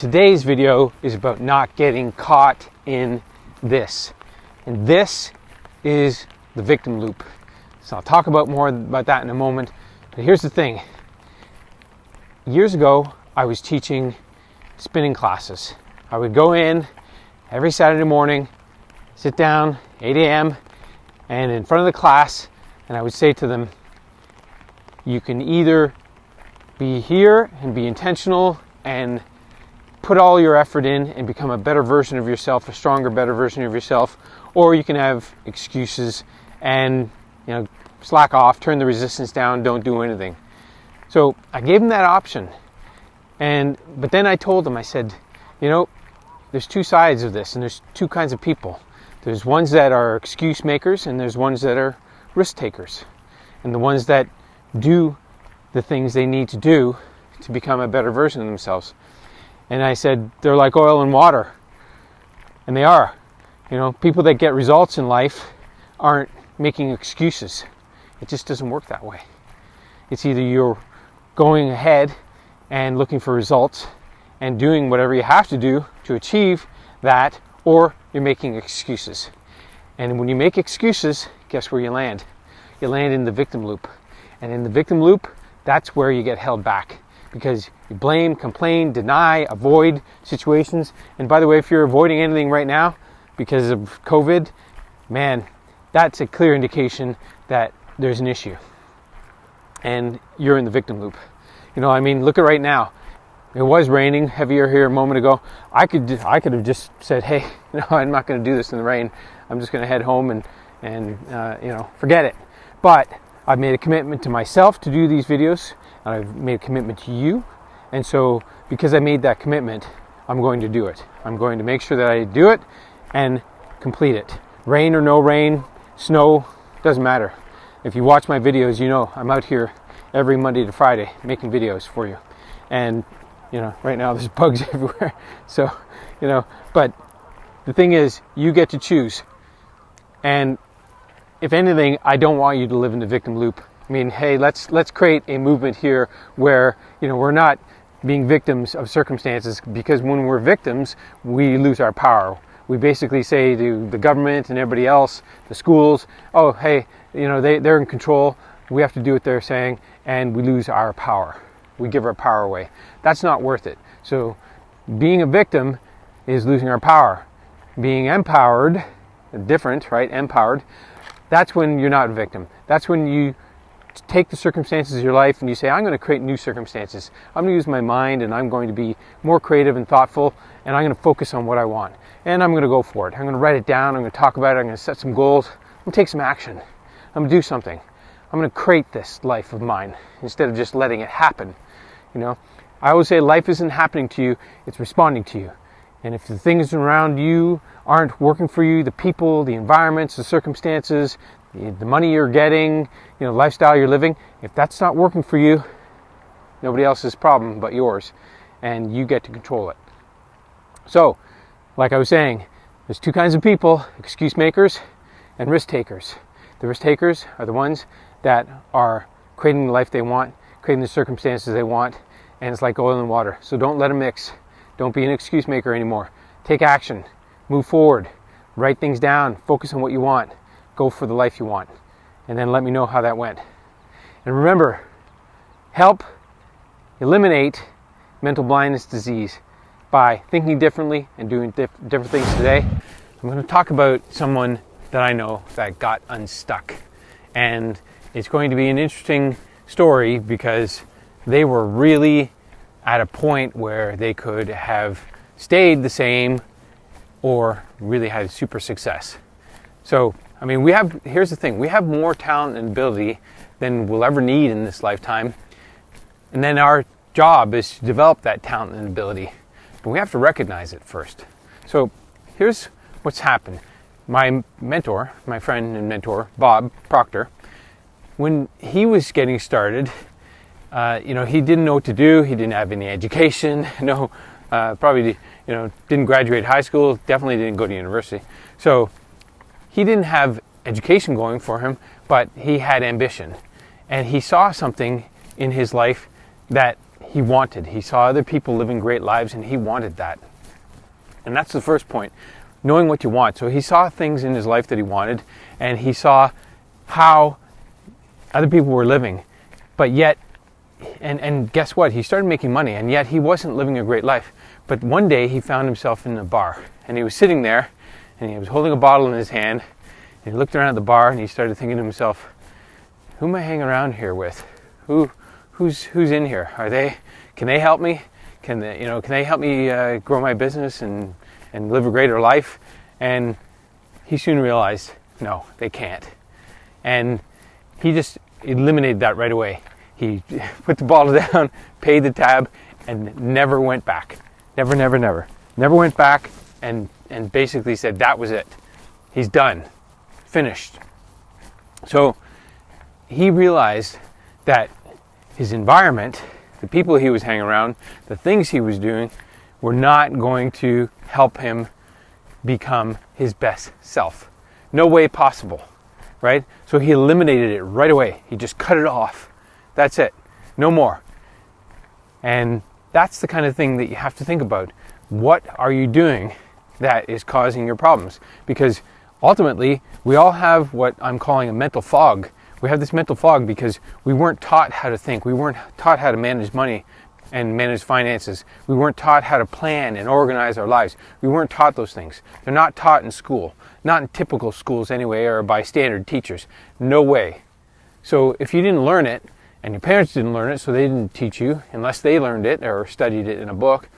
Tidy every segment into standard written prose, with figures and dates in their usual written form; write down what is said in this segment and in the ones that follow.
Today's video is about not getting caught in this. And this is the victim loop. So I'll talk about more about that in a moment. But here's the thing. Years ago, I was teaching spinning classes. I would go in every Saturday morning, sit down, 8 a.m., and in front of the class, and I would say to them, you can either be here and be intentional and put all your effort in and become a better version of yourself, a stronger, better version of yourself, or you can have excuses and, slack off, turn the resistance down, don't do anything. So I gave them that option. But then I told them, I said, there's two sides of this, and there's two kinds of people. There's ones that are excuse makers, and there's ones that are risk takers. And the ones that do the things they need to do to become a better version of themselves. And I said, they're like oil and water. And they are. People that get results in life aren't making excuses. It just doesn't work that way. It's either you're going ahead and looking for results and doing whatever you have to do to achieve that, or you're making excuses. And when you make excuses, guess where you land? You land in the victim loop. And in the victim loop, that's where you get held back. Because you blame, complain, deny, avoid situations. And by the way, if you're avoiding anything right now because of COVID, man, that's a clear indication that there's an issue. And you're in the victim loop. Look at right now. It was raining heavier here a moment ago. I could have just said, hey, I'm not going to do this in the rain. I'm just going to head home and forget it. But I've made a commitment to myself to do these videos, and I've made a commitment to you. And so because I made that commitment, I'm going to do it. I'm going to make sure that I do it and complete it. Rain or no rain, snow, doesn't matter. If you watch my videos, I'm out here every Monday to Friday making videos for you. And right now there's bugs everywhere. So, but the thing is, you get to choose. And if anything, I don't want you to live in the victim loop. Hey, let's create a movement here where, we're not being victims of circumstances, because when we're victims, we lose our power. We basically say to the government and everybody else, the schools, oh, hey, they're in control. We have to do what they're saying, and we lose our power. We give our power away. That's not worth it. So being a victim is losing our power. Being empowered, different, right? Empowered, that's when you're not a victim. That's when you take the circumstances of your life and you say, I'm going to create new circumstances. I'm going to use my mind, and I'm going to be more creative and thoughtful, and I'm going to focus on what I want. And I'm going to go for it. I'm going to write it down. I'm going to talk about it. I'm going to set some goals. I'm going to take some action. I'm going to do something. I'm going to create this life of mine instead of just letting it happen. I always say life isn't happening to you, it's responding to you. And if the things around you aren't working for you, the people, the environments, the circumstances, the money you're getting, the lifestyle you're living, if that's not working for you, nobody else's problem but yours, and you get to control it. So, like I was saying, there's two kinds of people: excuse makers and risk takers. The risk takers are the ones that are creating the life they want, creating the circumstances they want, and it's like oil and water. So don't let them mix. Don't be an excuse maker anymore. Take action. Move forward. Write things down. Focus on what you want. Go for the life you want. And then let me know how that went. And remember, help eliminate mental blindness disease by thinking differently and doing different things today. I'm going to talk about someone that I know that got unstuck. And it's going to be an interesting story because they were really at a point where they could have stayed the same or really had super success. So, here's the thing. We have more talent and ability than we'll ever need in this lifetime. And then our job is to develop that talent and ability. But we have to recognize it first. So here's what's happened. My mentor, my friend and mentor, Bob Proctor, when he was getting started, he didn't know what to do. He didn't have any education. Didn't graduate high school. Definitely didn't go to university. So he didn't have education going for him, but he had ambition. And he saw something in his life that he wanted. He saw other people living great lives, and he wanted that. And that's the first point, knowing what you want. So he saw things in his life that he wanted, and he saw how other people were living. But yet, and guess what? He started making money, and yet he wasn't living a great life. But one day he found himself in a bar, and he was sitting there, and he was holding a bottle in his hand, and he looked around at the bar, and he started thinking to himself, who am I hanging around here with? Who's in here? Can they help me? Can they help me grow my business and live a greater life? And he soon realized, no, they can't. And he just eliminated that right away. He put the bottle down, paid the tab, and never went back. Never went back, and basically said that was it. He's done. Finished. So he realized that his environment, the people he was hanging around, the things he was doing, were not going to help him become his best self. No way possible, right? So he eliminated it right away. He just cut it off. That's it. No more. And that's the kind of thing that you have to think about. What are you doing that is causing your problems? Because ultimately, we all have what I'm calling a mental fog. We have this mental fog because we weren't taught how to think. We weren't taught how to manage money and manage finances. We weren't taught how to plan and organize our lives. We weren't taught those things. They're not taught in school. Not in typical schools anyway, or by standard teachers. No way. So if you didn't learn it, and your parents didn't learn it, so they didn't teach you, unless they learned it or studied it in a book,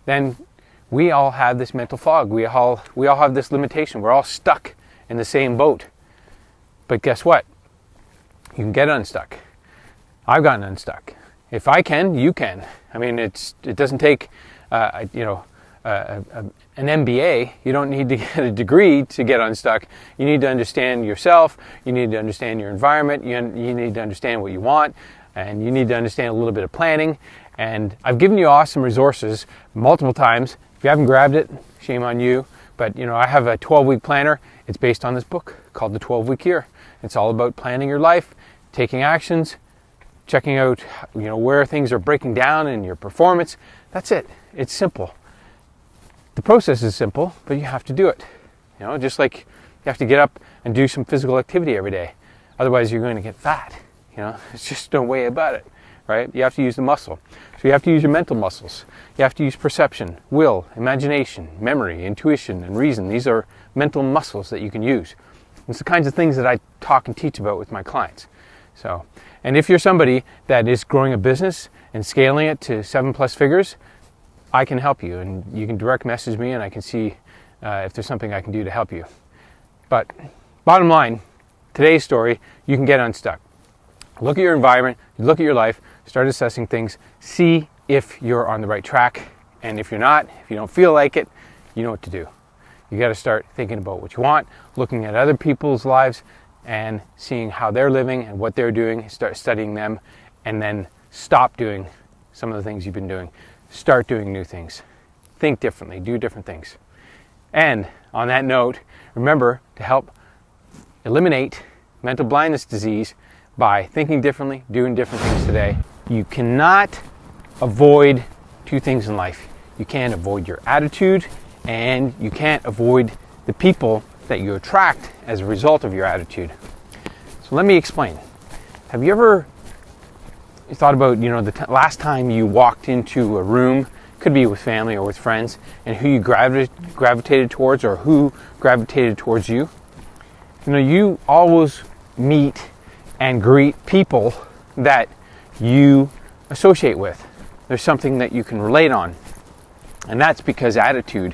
then we all have this mental fog. We all have this limitation. We're all stuck in the same boat. But guess what? You can get unstuck. I've gotten unstuck. If I can, you can. I mean, it doesn't take an MBA. You don't need to get a degree to get unstuck. You need to understand yourself. You need to understand your environment. You need to understand what you want, and you need to understand a little bit of planning. And I've given you awesome resources multiple times. If you haven't grabbed it, shame on you. But I have a 12-week planner. It's based on this book called The 12-Week Year. It's all about planning your life, taking actions, checking out where things are breaking down in your performance. That's it. It's simple. The process is simple, but you have to do it. Just like you have to get up and do some physical activity every day. Otherwise, you're going to get fat. It's just no way about it, right? You have to use the muscle. So you have to use your mental muscles. You have to use perception, will, imagination, memory, intuition, and reason. These are mental muscles that you can use. It's the kinds of things that I talk and teach about with my clients. And if you're somebody that is growing a business and scaling it to 7+ figures, I can help you, and you can direct message me and I can see if there's something I can do to help you. But bottom line, today's story, you can get unstuck. Look at your environment, look at your life, start assessing things, see if you're on the right track, and if you're not, if you don't feel like it, you know what to do. You got to start thinking about what you want, looking at other people's lives and seeing how they're living and what they're doing, start studying them, and then stop doing some of the things you've been doing. Start doing new things. Think differently, do different things. And on that note, remember to help eliminate mental blindness disease by thinking differently, doing different things today. You cannot avoid two things in life. You can't avoid your attitude, and you can't avoid the people that you attract as a result of your attitude. So let me explain. Have you ever thought about, the last time you walked into a room, could be with family or with friends, and who you gravitated towards or who gravitated towards you? You always meet and greet people that you associate with. There's something that you can relate on. And that's because attitude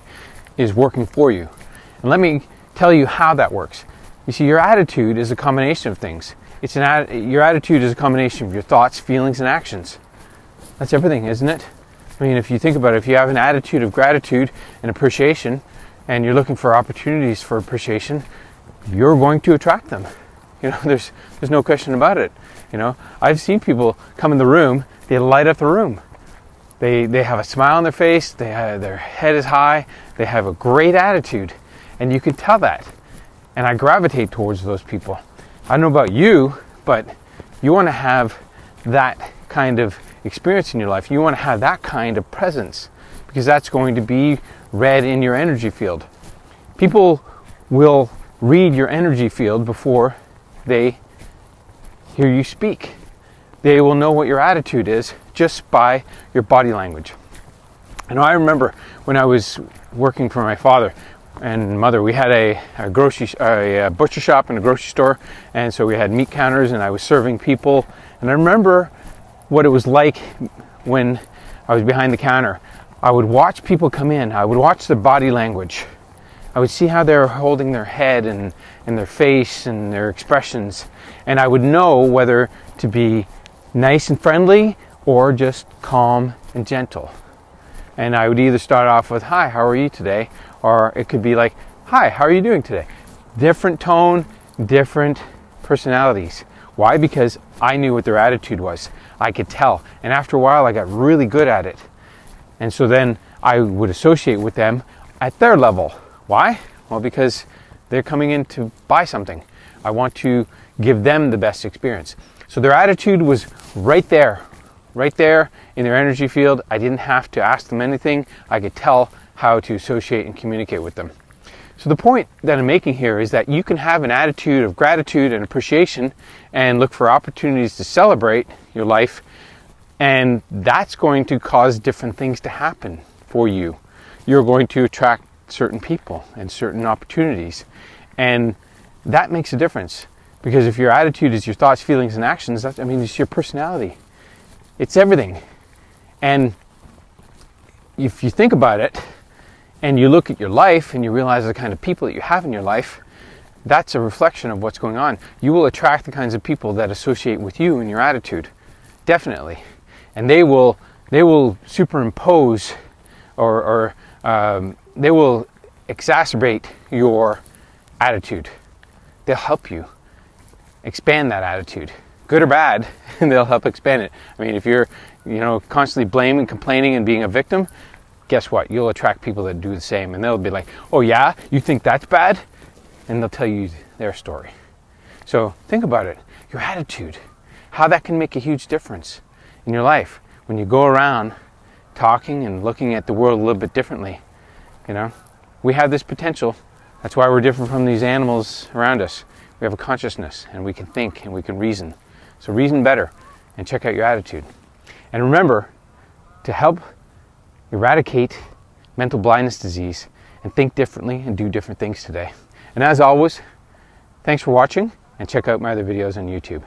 is working for you. And let me tell you how that works. You see, your attitude is a combination of things. Your attitude is a combination of your thoughts, feelings, and actions. That's everything, isn't it? I mean, if you think about it, if you have an attitude of gratitude and appreciation, and you're looking for opportunities for appreciation, you're going to attract them. There's no question about it. I've seen people come in the room, they light up the room. They have a smile on their face, their head is high, they have a great attitude, and you can tell that. And I gravitate towards those people. I don't know about you, but you want to have that kind of experience in your life. You want to have that kind of presence because that's going to be read in your energy field. People will read your energy field before they hear you speak. They will know what your attitude is just by your body language. And I remember when I was working for my father and mother, we had a butcher shop and a grocery store, and so we had meat counters, and I was serving people. And I remember what it was like when I was behind the counter. I would watch people come in. I would watch their body language. I would see how they were holding their head and their face and their expressions, and I would know whether to be nice and friendly or just calm and gentle. And I would either start off with, "Hi, how are you today?" Or it could be like, "Hi, how are you doing today?" Different tone, different personalities. Why? Because I knew what their attitude was. I could tell. And after a while, I got really good at it. And so then I would associate with them at their level. Why? Well, because they're coming in to buy something. I want to give them the best experience. So their attitude was right there in their energy field. I didn't have to ask them anything. I could tell how to associate and communicate with them. So the point that I'm making here is that you can have an attitude of gratitude and appreciation and look for opportunities to celebrate your life, and that's going to cause different things to happen for you. You're going to attract certain people and certain opportunities, and that makes a difference, because if your attitude is your thoughts, feelings, and actions, it's your personality. It's everything. And if you think about it and you look at your life and you realize the kind of people that you have in your life, that's a reflection of what's going on. You will attract the kinds of people that associate with you and your attitude, definitely. And they will superimpose or they will exacerbate your attitude. They'll help you expand that attitude, good or bad, and they'll help expand it. If you're, constantly blaming, complaining, and being a victim, guess what? You'll attract people that do the same, and they'll be like, "Oh yeah, you think that's bad?" And they'll tell you their story. So think about it, your attitude, how that can make a huge difference in your life when you go around talking and looking at the world a little bit differently. We have this potential. That's why we're different from these animals around us. We have a consciousness, and we can think and we can reason. So reason better and check out your attitude. And remember to help eradicate mental blindness disease and think differently and do different things today. And as always, thanks for watching, and check out my other videos on YouTube.